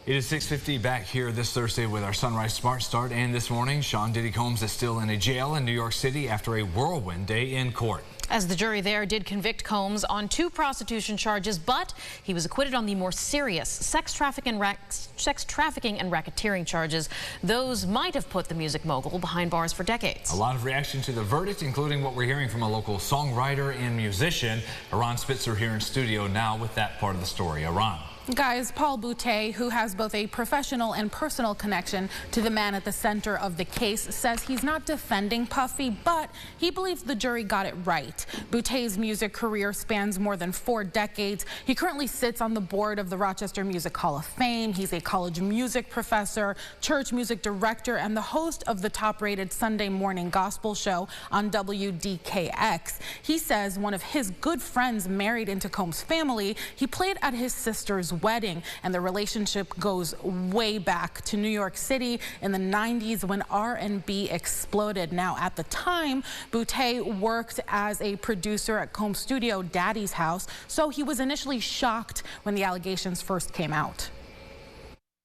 It is 6:50 back here this Thursday with our Sunrise Smart Start. And this morning, Diddy Combs is still in a jail in New York City after a whirlwind day in court. As the jury there did convict Combs on 2 prostitution charges, but he was acquitted on the more serious sex trafficking and racketeering charges. Those might have put the music mogul behind bars for decades. A lot of reaction to the verdict, including what we're hearing from a local songwriter and musician. Aran Spitzer here in studio now with that part of the story. Aran. Guys, Paul Boutte, who has both a professional and personal connection to the man at the center of the case, says he's not defending Puffy, but he believes the jury got it right. Boutte's music career spans more than 4 decades. He currently sits on the board of the Rochester Music Hall of Fame. He's a college music professor, church music director, and the host of the top-rated Sunday morning gospel show on WDKX. He says one of his good friends married into Combs' family. He played at his sister's wedding, and the relationship goes way back to New York City in the 90s when R&B exploded. Now, at the time, Boutte worked as a producer at Combs' studio Daddy's House, so he was initially shocked when the allegations first came out.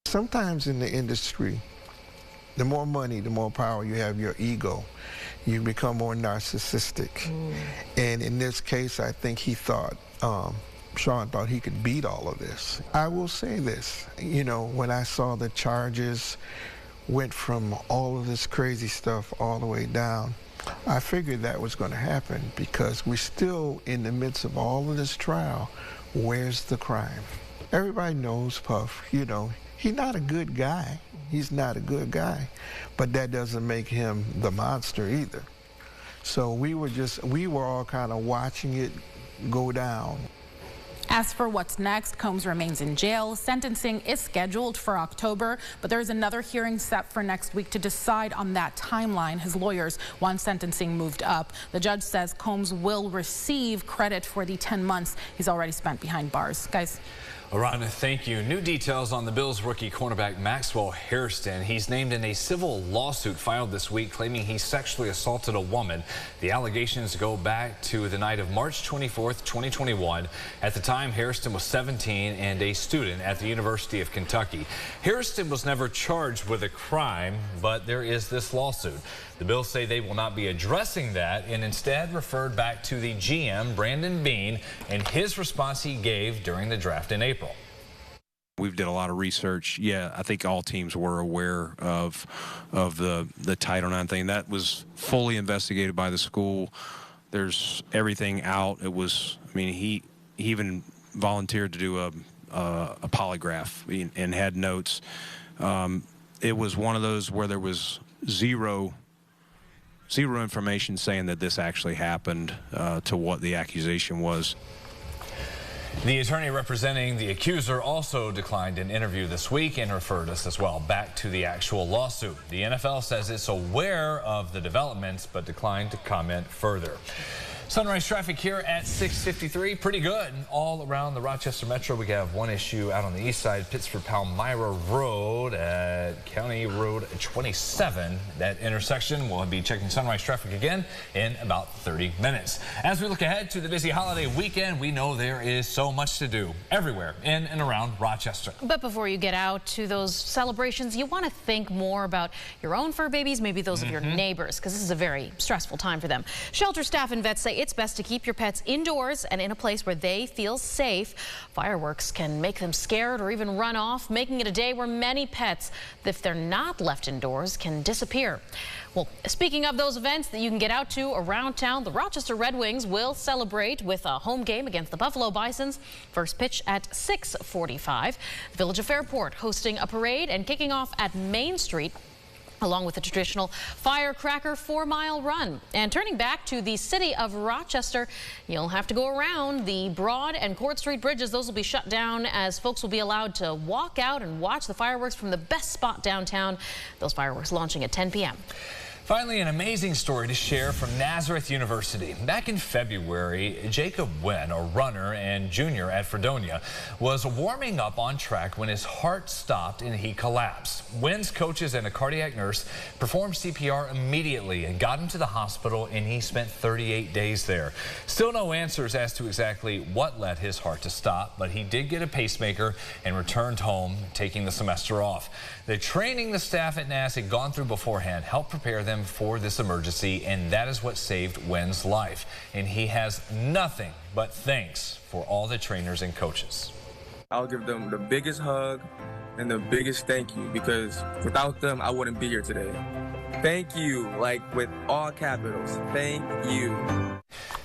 Sometimes in the industry, the more money, the more power you have, your ego, you become more narcissistic. And in this case, I think he thought, Sean thought he could beat all of this. I will say this, you know, when I saw the charges went from all of this crazy stuff all the way down, I figured that was going to happen because we're still in the midst of all of this trial. Where's the crime? Everybody knows Puff, you know, he's not a good guy. He's not a good guy, but that doesn't make him the monster either. So we were all kind of watching it go down. As for what's next, Combs remains in jail. Sentencing is scheduled for October, but there is another hearing set for next week to decide on that timeline. His lawyers want sentencing moved up. The judge says Combs will receive credit for the 10 months he's already spent behind bars. Guys. Aran, thank you. New details on the Bills rookie cornerback Maxwell Hairston. He's named in a civil lawsuit filed this week claiming he sexually assaulted a woman. The allegations go back to the night of March 24th, 2021. At the time, Hairston was 17 and a student at the University of Kentucky. Hairston was never charged with a crime, but there is this lawsuit. The Bills say they will not be addressing that and instead referred back to the GM, Brandon Beane, and his response he gave during the draft in April. We've did a lot of research. Yeah, I think all teams were aware of the Title IX thing. That was fully investigated by the school. There's everything out. It was, I mean, he even volunteered to do a polygraph and had notes. It was one of those where there was zero information saying that this actually happened to what the accusation was. The attorney representing the accuser also declined an interview this week and referred us as well back to the actual lawsuit. The NFL says it's aware of the developments but declined to comment further. Sunrise traffic here at 6:53, pretty good all around the Rochester Metro. We have one issue out on the east side, Pittsford-Palmyra Road at County Road 27. That intersection, we'll be checking sunrise traffic again in about 30 minutes. As we look ahead to the busy holiday weekend, we know there is so much to do everywhere in and around Rochester. But before you get out to those celebrations, you want to think more about your own fur babies, maybe those of your neighbors, because this is a very stressful time for them. Shelter staff and vets say it's best to keep your pets indoors and in a place where they feel safe. Fireworks can make them scared or even run off, making it a day where many pets, if they're not left indoors, can disappear. Well, speaking of those events that you can get out to around town, the Rochester Red Wings will celebrate with a home game against the Buffalo Bisons. First pitch at 6:45. The Village of Fairport hosting a parade and kicking off at Main Street, along with the traditional firecracker 4-mile run. And turning back to the city of Rochester, you'll have to go around the Broad and Court Street bridges. Those will be shut down as folks will be allowed to walk out and watch the fireworks from the best spot downtown. Those fireworks launching at 10 p.m. Finally, an amazing story to share from Nazareth University. Back in February, Jacob Wynn, a runner and junior at Fredonia, was warming up on track when his heart stopped and he collapsed. Wynn's coaches and a cardiac nurse performed CPR immediately and got him to the hospital, and he spent 38 days there. Still no answers as to exactly what led his heart to stop, but he did get a pacemaker and returned home, taking the semester off. The training the staff at NAS had gone through beforehand helped prepare them for this emergency, and that is what saved Wynn's life. And he has nothing but thanks for all the trainers and coaches. I'll give them the biggest hug and the biggest thank you, because without them, I wouldn't be here today. Thank you, like with all capitals, thank you.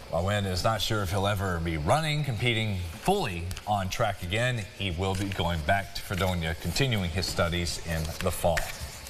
While Wynn is not sure if he'll ever be competing fully on track again, he will be going back to Fredonia, continuing his studies in the fall.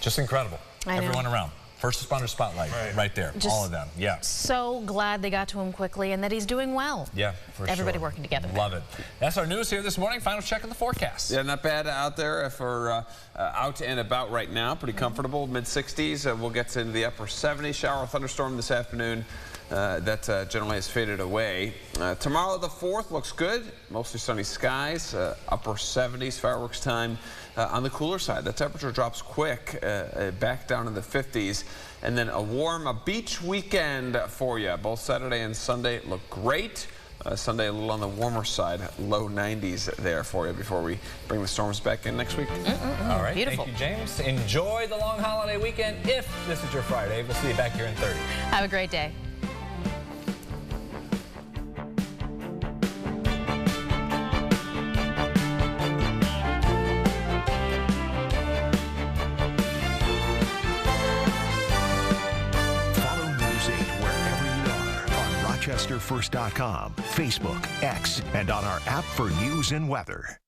Just incredible. Everyone around. First responder spotlight right there. Just all of them. Yeah. So glad they got to him quickly and that he's doing well. Yeah, for Everybody working together. Love it. That's our news here this morning. Final check of the forecast. Yeah, not bad out there if we're out and about right now. Pretty comfortable, mid-60s. We'll get into the upper 70s. Shower, thunderstorm this afternoon. That generally has faded away. Tomorrow the 4th looks good. Mostly sunny skies. Upper 70s, fireworks time. On the cooler side, the temperature drops quick, back down in the 50s. And then a warm beach weekend for you. Both Saturday and Sunday look great. Sunday a little on the warmer side, low 90s there for you before we bring the storms back in next week. All right, beautiful. Thank you, James. Enjoy the long holiday weekend if this is your Friday. We'll see you back here in 30. Have a great day. RochesterFirst.com, Facebook, X, and on our app for news and weather.